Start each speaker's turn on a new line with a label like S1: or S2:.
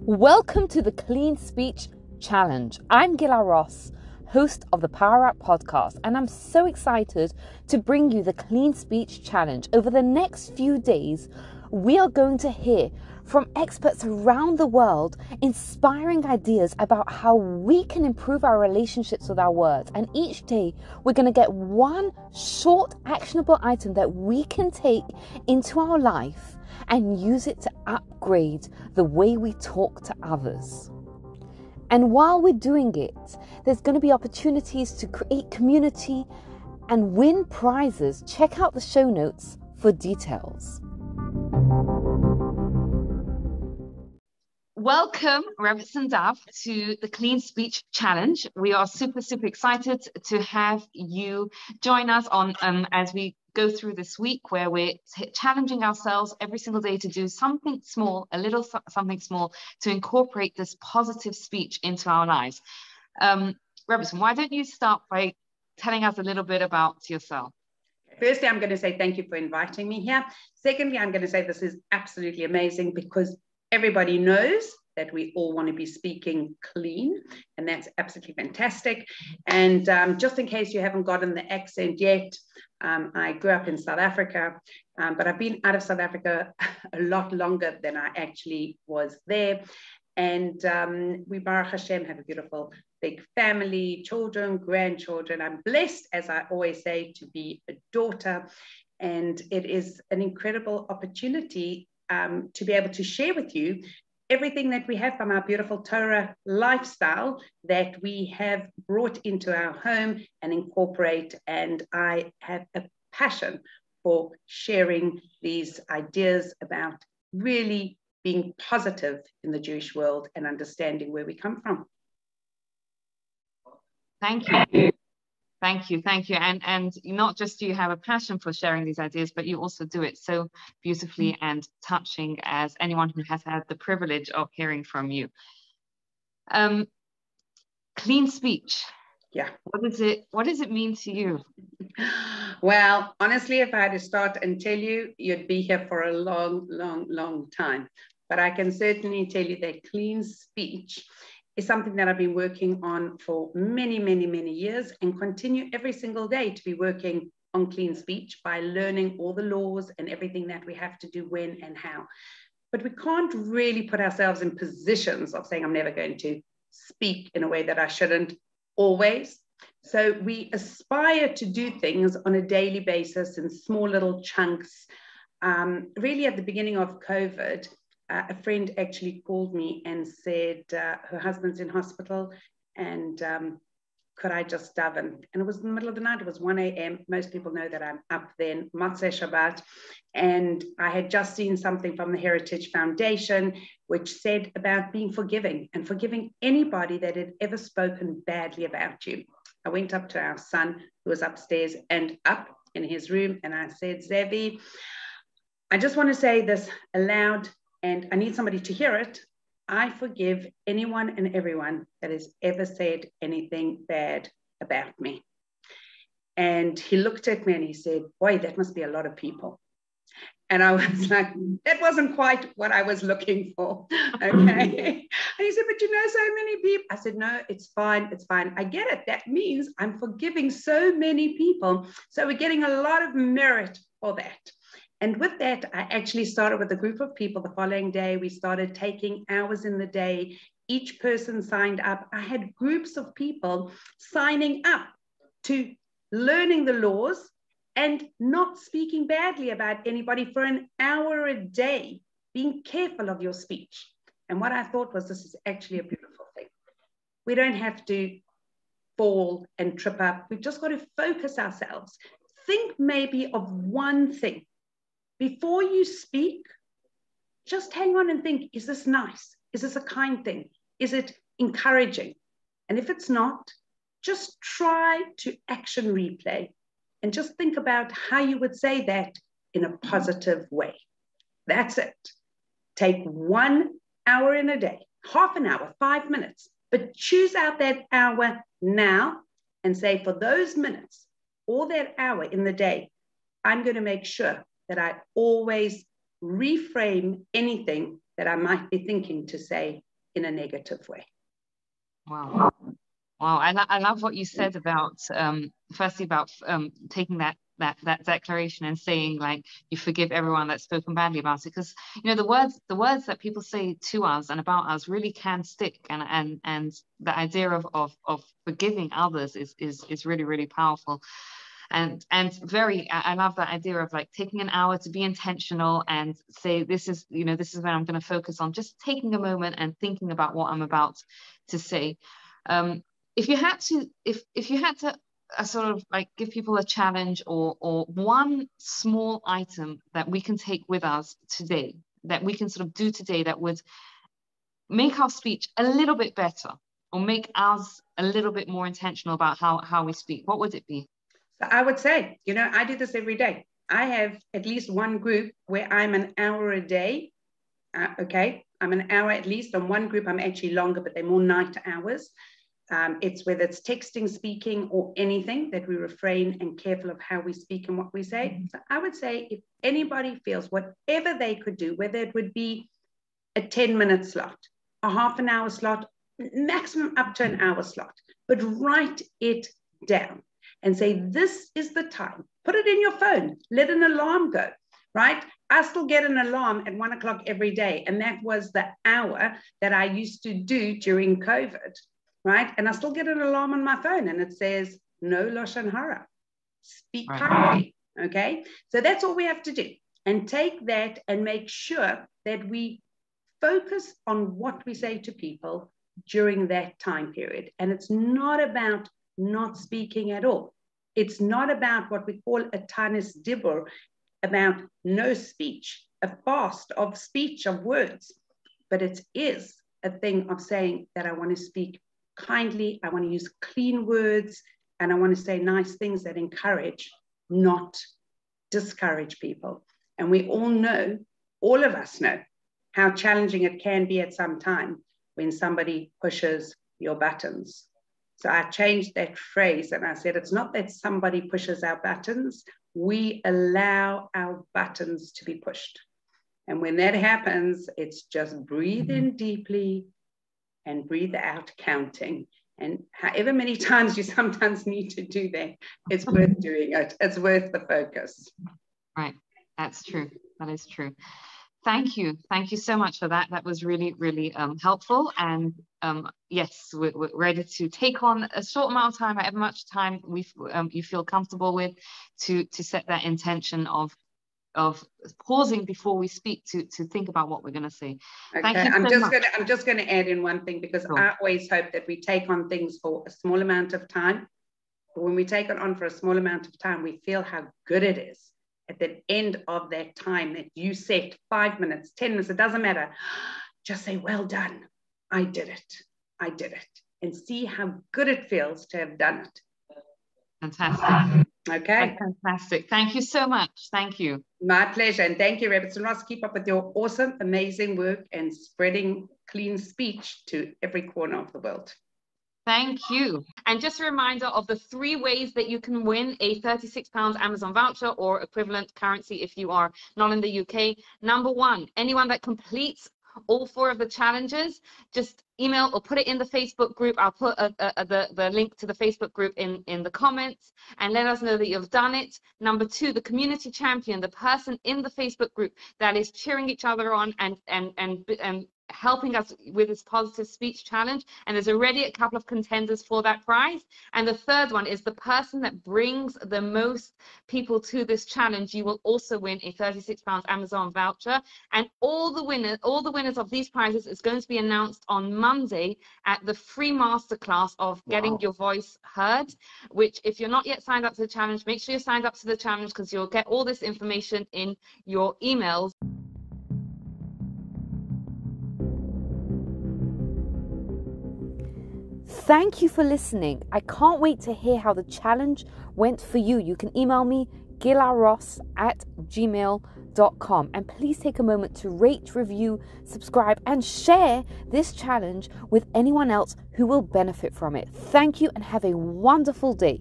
S1: Welcome to the Clean Speech Challenge. I'm Gila Ross, host of the Power Up podcast, and I'm so excited to bring you the Clean Speech Challenge. Over the next few days, we are going to hear from experts around the world, inspiring ideas about how we can improve our relationships with our words. And each day, we're going to get one short, actionable item that we can take into our life and use it to upgrade the way we talk to others. And while we're doing it, there's going to be opportunities to create community and win prizes. Check out the show notes for details. Welcome, Rebbetzin Dove, to the Clean Speech Challenge. We are super excited to have you join us on as we go through this week, where we're challenging ourselves every single day to do something small, something small, to incorporate this positive speech into our lives. Rebbetzin, why don't you start by telling us a little bit about yourself?
S2: Firstly, I'm going to say thank you for inviting me here. Secondly, I'm going to say this is absolutely amazing because everybody knows that we all want to be speaking clean, and that's absolutely fantastic. And just in case you haven't gotten the accent yet, I grew up in South Africa, but I've been out of South Africa a lot longer than I actually was there. And we, Baruch Hashem, have a beautiful big family, children, grandchildren. I'm blessed, as I always say, to be a daughter. And it is an incredible opportunity to be able to share with you everything that we have from our beautiful Torah lifestyle that we have brought into our home and incorporate. And I have a passion for sharing these ideas about really being positive in the Jewish world and understanding where we come from.
S1: Thank you. Thank you. And not just do you have a passion for sharing these ideas, but you also do it so beautifully and touching, as anyone who has had the privilege of hearing from you. Clean speech.
S2: Yeah.
S1: What does it mean to you?
S2: Well, honestly, if I had to start and tell you, you'd be here for a long time. But I can certainly tell you that clean speech is something that I've been working on for many years, and continue every single day to be working on clean speech by learning all the laws and everything that we have to do when and how. But we can't really put ourselves in positions of saying, I'm never going to speak in a way that I shouldn't, always. So we aspire to do things on a daily basis in small little chunks. Really at the beginning of COVID, a friend actually called me and said her husband's in hospital, and could I just daven? And it was in the middle of the night. It was 1 a.m. Most people know that I'm up then, Motzei Shabbat. And I had just seen something from the Heritage Foundation, which said about being forgiving and forgiving anybody that had ever spoken badly about you. I went up to our son, who was upstairs and up in his room, and I said, Zevi, I just want to say this aloud, and I need somebody to hear it. I forgive anyone and everyone that has ever said anything bad about me. And he looked at me and he said, boy, that must be a lot of people. And I was like, that wasn't quite what I was looking for. Okay. And he said, but you know so many people. I said, no, it's fine. It's fine. I get it. That means I'm forgiving so many people. So we're getting a lot of merit for that. And with that, I actually started with a group of people the following day. We started taking hours in the day. Each person signed up. I had groups of people signing up to learning the laws and not speaking badly about anybody for an hour a day, being careful of your speech. And what I thought was, this is actually a beautiful thing. We don't have to fall and trip up. We've just got to focus ourselves. Think maybe of one thing. Before you speak, just hang on and think, is this nice? Is this a kind thing? Is it encouraging? And if it's not, just try to action replay and just think about how you would say that in a positive way. That's it. Take 1 hour in a day, half an hour, 5 minutes, but choose out that hour now and say, for those minutes or that hour in the day, I'm going to make sure that I always reframe anything that I might be thinking to say in a negative way.
S1: Wow. Wow. I love what you said about, firstly about taking that declaration and saying, like, you forgive everyone that's spoken badly about it, because the words that people say to us and about us really can stick, and the idea of forgiving others is really, really powerful. And I love that idea of like taking an hour to be intentional and say, this is when I'm going to focus on just taking a moment and thinking about what I'm about to say. If you had to sort of like give people a challenge or one small item that we can take with us today, that we can sort of do today, that would make our speech a little bit better or make us a little bit more intentional about how we speak, what would it be?
S2: So I would say, I do this every day. I have at least one group where I'm an hour a day. Okay, I'm an hour at least. On one group, I'm actually longer, but they're more night hours. It's whether it's texting, speaking, or anything, that we refrain and careful of how we speak and what we say. So I would say if anybody feels whatever they could do, whether it would be a 10-minute slot, a half an hour slot, maximum up to an hour slot, but write it down and say, this is the time. Put it in your phone. Let an alarm go, right? I still get an alarm at 1 o'clock every day. And that was the hour that I used to do during COVID, right? And I still get an alarm on my phone and it says, no Lashon Hara. Speak kindly, okay? So that's all we have to do. And take that and make sure that we focus on what we say to people during that time period. And it's not about not speaking at all. It's not about what we call a tanis dibur, about no speech, a fast of speech, of words, but it is a thing of saying that I want to speak kindly, I want to use clean words, and I want to say nice things that encourage, not discourage people. And we all know, all of us know, how challenging it can be at some time when somebody pushes your buttons. So I changed that phrase and I said, it's not that somebody pushes our buttons, we allow our buttons to be pushed. And when that happens, it's just breathe in deeply and breathe out counting. And however many times you sometimes need to do that, it's worth doing it. It's worth the focus.
S1: Right. That's true. That is true. Thank you. Thank you so much for that. That was really, really helpful. And yes, we're ready to take on a short amount of time, however much time you feel comfortable with, to set that intention of pausing before we speak to think about what we're going to say.
S2: Okay.
S1: Thank you
S2: I'm just going to add in one thing, because sure. I always hope that we take on things for a small amount of time. But when we take it on for a small amount of time, we feel how good it is. At the end of that time that you set, 5 minutes, 10 minutes, it doesn't matter. Just say, well done. I did it. I did it. And see how good it feels to have done it.
S1: Fantastic.
S2: Okay.
S1: That's fantastic. Thank you so much. Thank you.
S2: My pleasure. And thank you, Rebbetzin Ross. Keep up with your awesome, amazing work and spreading clean speech to every corner of the world.
S1: Thank you. And just a reminder of the 3 ways that you can win a £36 Amazon voucher or equivalent currency if you are not in the UK. Number 1, anyone that completes all 4 of the challenges, just email or put it in the Facebook group. I'll put the link to the Facebook group in the comments, and let us know that you've done it. Number 2, the community champion, the person in the Facebook group that is cheering each other on and helping us with this positive speech challenge, and there's already a couple of contenders for that prize. And the 3rd one is the person that brings the most people to this challenge. You will also win a £36 Amazon voucher, and all the winners of these prizes is going to be announced on Monday at the free masterclass of getting your voice heard, which, if you're not yet signed up to the challenge, make sure you're signed up to the challenge, because you'll get all this information in your emails. Thank you for listening. I can't wait to hear how the challenge went for you. You can email me, gilaross@gmail.com. And please take a moment to rate, review, subscribe, and share this challenge with anyone else who will benefit from it. Thank you and have a wonderful day.